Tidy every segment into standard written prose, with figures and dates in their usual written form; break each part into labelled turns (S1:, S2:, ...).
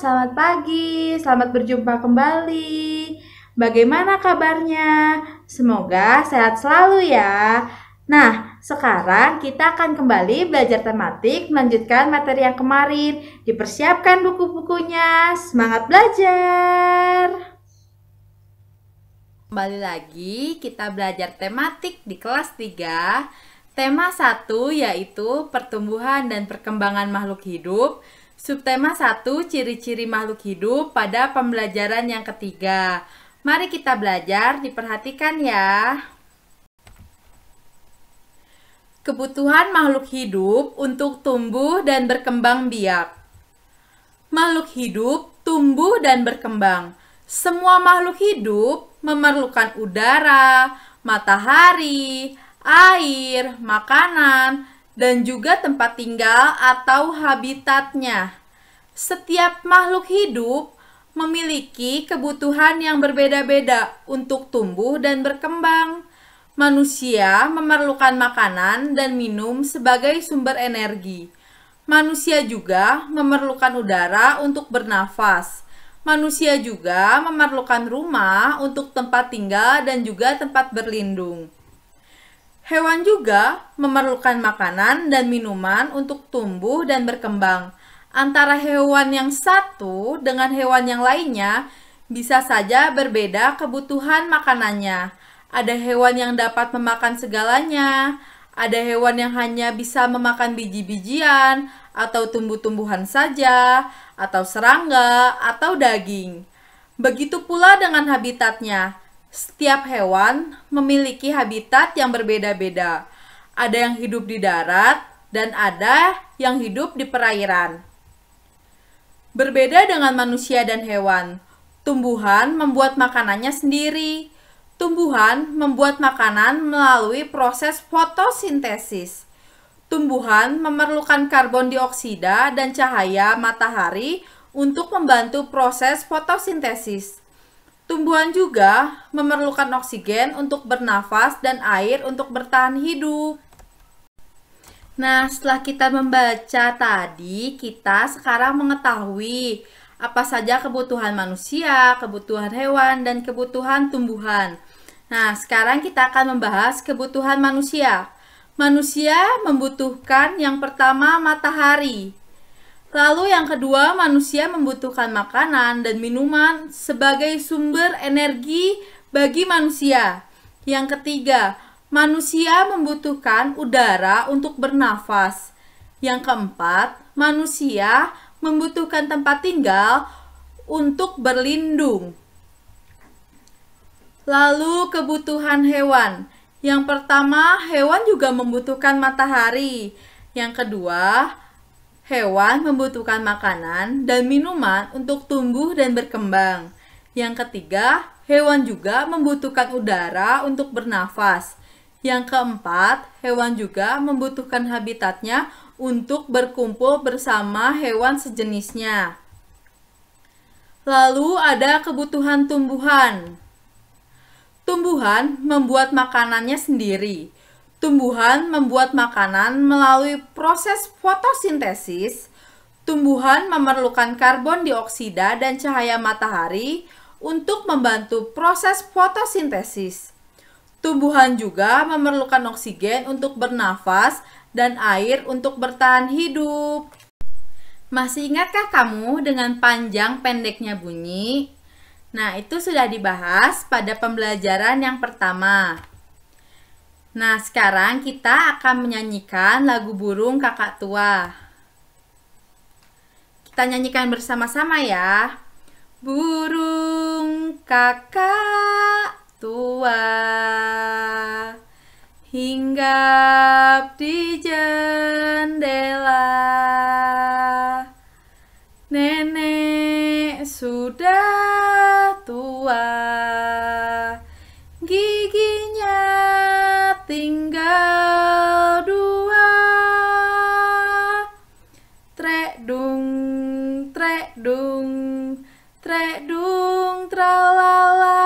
S1: selamat pagi, selamat berjumpa kembali. Bagaimana kabarnya? Semoga sehat selalu ya. Nah, sekarang kita akan kembali belajar tematik, melanjutkan materi yang kemarin. Dipersiapkan buku-bukunya, semangat belajar. Kembali lagi, kita belajar tematik di kelas 3. Tema 1 yaitu pertumbuhan dan perkembangan makhluk hidup. Subtema 1, ciri-ciri makhluk hidup pada pembelajaran yang ketiga. Mari kita belajar, diperhatikan ya. Kebutuhan makhluk hidup untuk tumbuh dan berkembang biak. Makhluk hidup tumbuh dan berkembang. Semua makhluk hidup memerlukan udara, matahari, air, makanan, dan juga tempat tinggal atau habitatnya. Setiap makhluk hidup memiliki kebutuhan yang berbeda-beda untuk tumbuh dan berkembang. Manusia memerlukan makanan dan minum sebagai sumber energi. Manusia juga memerlukan udara untuk bernafas. Manusia juga memerlukan rumah untuk tempat tinggal dan juga tempat berlindung. Hewan juga memerlukan makanan dan minuman untuk tumbuh dan berkembang. Antara hewan yang satu dengan hewan yang lainnya bisa saja berbeda kebutuhan makanannya. Ada hewan yang dapat memakan segalanya, ada hewan yang hanya bisa memakan biji-bijian atau tumbuh-tumbuhan saja, atau serangga, atau daging. Begitu pula dengan habitatnya. Setiap hewan memiliki habitat yang berbeda-beda. Ada yang hidup di darat dan ada yang hidup di perairan. Berbeda dengan manusia dan hewan, tumbuhan membuat makanannya sendiri. Tumbuhan membuat makanan melalui proses fotosintesis. Tumbuhan memerlukan karbon dioksida dan cahaya matahari untuk membantu proses fotosintesis. Tumbuhan juga memerlukan oksigen untuk bernafas dan air untuk bertahan hidup. Nah, setelah kita membaca tadi, kita sekarang mengetahui apa saja kebutuhan manusia, kebutuhan hewan, dan kebutuhan tumbuhan. Nah, sekarang kita akan membahas kebutuhan manusia. Manusia membutuhkan yang pertama matahari. Lalu yang kedua, manusia membutuhkan makanan dan minuman sebagai sumber energi bagi manusia. Yang ketiga, manusia membutuhkan udara untuk bernafas. Yang keempat, manusia membutuhkan tempat tinggal untuk berlindung. Lalu kebutuhan hewan. Yang pertama, hewan juga membutuhkan matahari. Yang kedua, hewan membutuhkan makanan dan minuman untuk tumbuh dan berkembang. Yang ketiga, hewan juga membutuhkan udara untuk bernafas. Yang keempat, hewan juga membutuhkan habitatnya untuk berkumpul bersama hewan sejenisnya. Lalu ada kebutuhan tumbuhan. Tumbuhan membuat makanannya sendiri. Tumbuhan membuat makanan melalui proses fotosintesis. Tumbuhan memerlukan karbon dioksida dan cahaya matahari untuk membantu proses fotosintesis. Tumbuhan juga memerlukan oksigen untuk bernafas dan air untuk bertahan hidup. Masih ingatkah kamu dengan panjang pendeknya bunyi? Nah, itu sudah dibahas pada pembelajaran yang pertama. Nah, sekarang kita akan menyanyikan lagu burung kakak tua. Kita nyanyikan bersama-sama ya. Burung kakak tua hinggap di jendela. Nenek sudah tua, giginya tinggal dua. Trek dung, trek dung, trek dung tralala.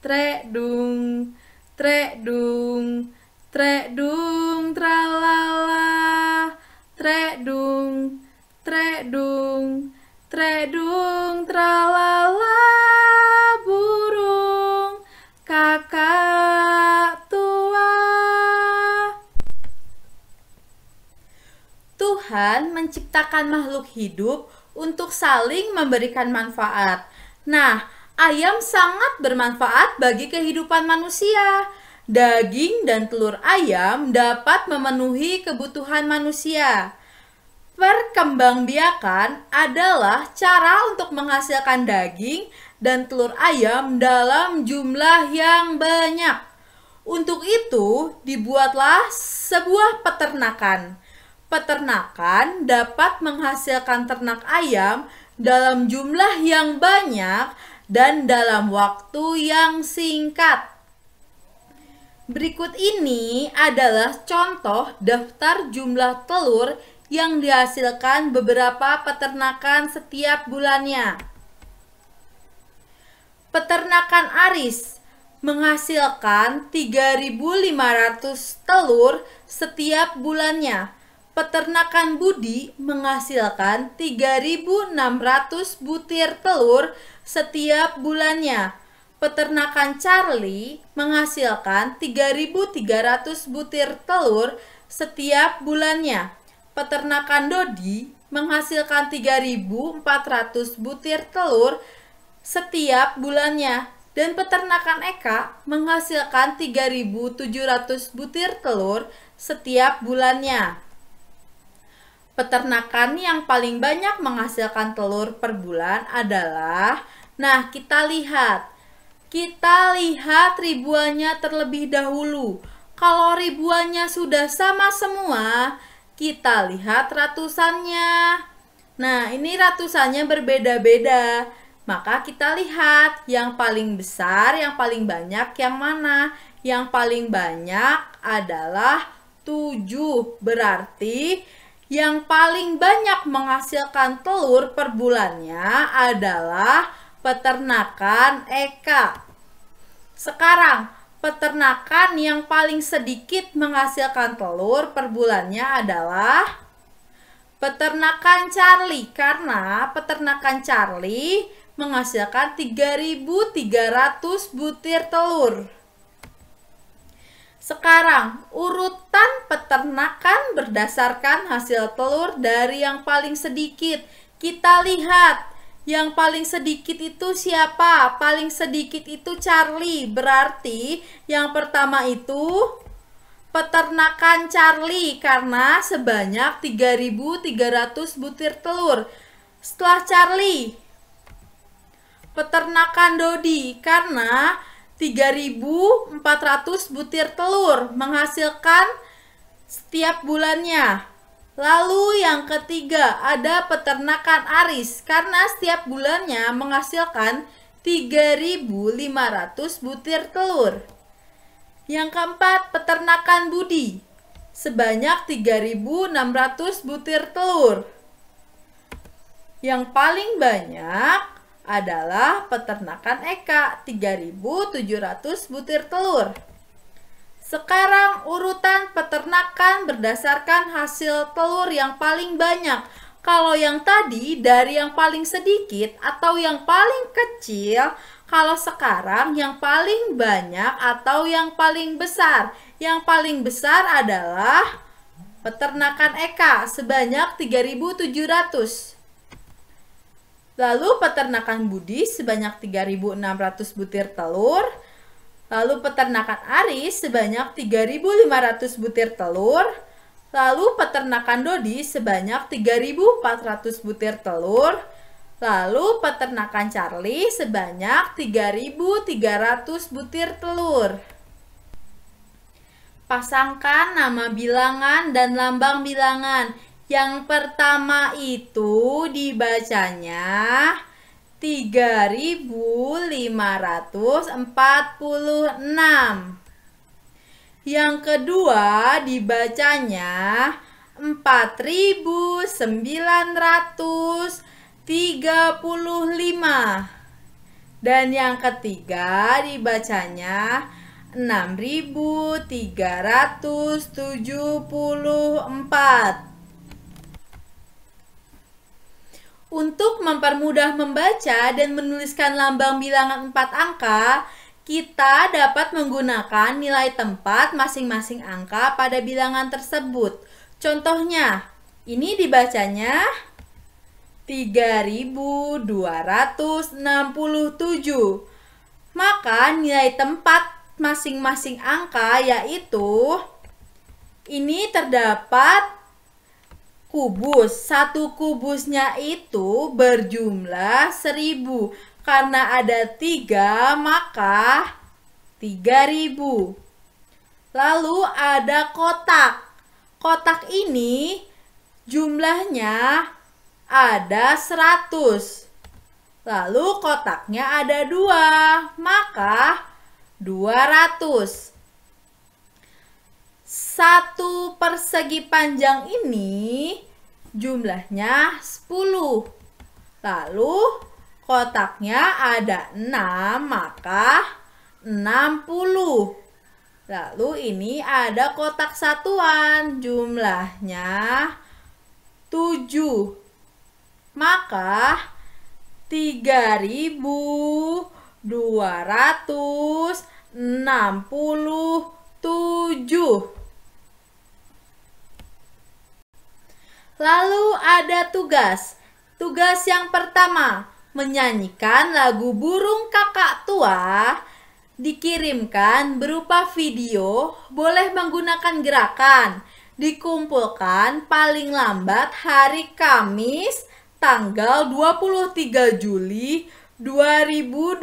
S1: Trek dung, trek dung, trek dung tralala. Trek dung, trek dung, trek menciptakan makhluk hidup untuk saling memberikan manfaat. Nah, ayam sangat bermanfaat bagi kehidupan manusia. Daging dan telur ayam dapat memenuhi kebutuhan manusia. Perkembangbiakan adalah cara untuk menghasilkan daging dan telur ayam dalam jumlah yang banyak. Untuk itu, dibuatlah sebuah peternakan. Peternakan dapat menghasilkan ternak ayam dalam jumlah yang banyak dan dalam waktu yang singkat. Berikut ini adalah contoh daftar jumlah telur yang dihasilkan beberapa peternakan setiap bulannya. Peternakan Aris menghasilkan 3.500 telur setiap bulannya. Peternakan Budi menghasilkan 3.600 butir telur setiap bulannya. Peternakan Charlie menghasilkan 3.300 butir telur setiap bulannya. Peternakan Dodi menghasilkan 3.400 butir telur setiap bulannya. Dan peternakan Eka menghasilkan 3.700 butir telur setiap bulannya. Peternakan yang paling banyak menghasilkan telur per bulan adalah, nah kita lihat ribuannya terlebih dahulu. Kalau ribuannya sudah sama semua, kita lihat ratusannya. Nah, ini ratusannya berbeda-beda. Maka kita lihat yang paling besar, yang paling banyak yang mana? Yang paling banyak adalah 7. Berarti yang paling banyak menghasilkan telur per bulannya adalah peternakan Eka. Sekarang, peternakan yang paling sedikit menghasilkan telur per bulannya adalah peternakan Charlie. Karena peternakan Charlie menghasilkan 3.300 butir telur. Sekarang, urutan peternakan berdasarkan hasil telur dari yang paling sedikit. Kita lihat, yang paling sedikit itu siapa? Paling sedikit itu Charlie. Berarti yang pertama itu peternakan Charlie karena sebanyak 3.300 butir telur. Setelah Charlie, peternakan Dodi karena 3.400 butir telur menghasilkan setiap bulannya. Lalu yang ketiga ada peternakan Aris karena setiap bulannya menghasilkan 3.500 butir telur. Yang keempat peternakan Budi sebanyak 3.600 butir telur. Yang paling banyak adalah peternakan Eka 3.700 butir telur. Sekarang urutan peternakan berdasarkan hasil telur yang paling banyak. Kalau yang tadi dari yang paling sedikit atau yang paling kecil, kalau sekarang yang paling banyak atau yang paling besar. Yang paling besar adalah peternakan Eka sebanyak 3.700. Lalu peternakan Budi sebanyak 3.600 butir telur. Lalu peternakan Aris sebanyak 3.500 butir telur. Lalu peternakan Dodi sebanyak 3.400 butir telur. Lalu peternakan Charlie sebanyak 3.300 butir telur. Pasangkan nama bilangan dan lambang bilangan. Yang pertama itu dibacanya 3.546. Yang kedua dibacanya 4.935. Dan yang ketiga dibacanya 6.374. Untuk mempermudah membaca dan menuliskan lambang bilangan 4 angka, kita dapat menggunakan nilai tempat masing-masing angka pada bilangan tersebut. Contohnya, Ini dibacanya 3267. Maka nilai tempat masing-masing angka yaitu ini terdapat kubus. Satu kubusnya itu berjumlah 1000. Karena ada 3, maka 3000. Lalu ada kotak. Kotak ini jumlahnya ada 100. Lalu kotaknya ada 2, maka 200. Satu persegi panjang ini jumlahnya 10. Lalu kotaknya ada 6, maka 60. Lalu ini ada kotak satuan, jumlahnya 7. Maka 3267. Lalu ada tugas. Tugas yang pertama, menyanyikan lagu Burung Kakak Tua. Dikirimkan berupa video, boleh menggunakan gerakan. Dikumpulkan paling lambat hari Kamis tanggal 23 Juli 2020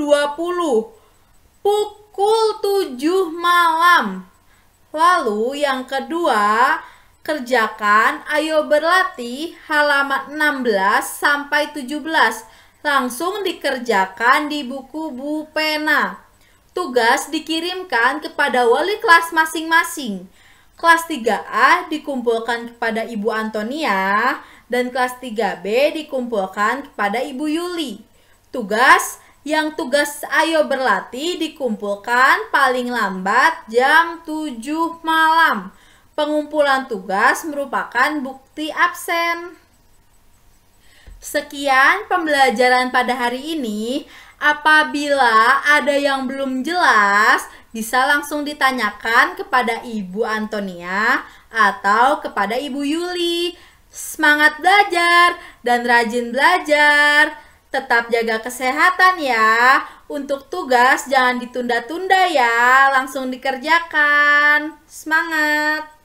S1: pukul 7 malam. Lalu yang kedua, kerjakan Ayo Berlatih halaman 16 sampai 17. Langsung dikerjakan di buku Bu Pena. Tugas dikirimkan kepada wali kelas masing-masing. Kelas 3A dikumpulkan kepada Ibu Antonia dan kelas 3B dikumpulkan kepada Ibu Yuli. Tugas Ayo Berlatih dikumpulkan paling lambat jam 7 malam. Pengumpulan tugas merupakan bukti absen. Sekian pembelajaran pada hari ini. Apabila ada yang belum jelas, bisa langsung ditanyakan kepada Ibu Antonia atau kepada Ibu Yuli. Semangat belajar dan rajin belajar. Tetap jaga kesehatan ya. Untuk tugas jangan ditunda-tunda ya, langsung dikerjakan. Semangat!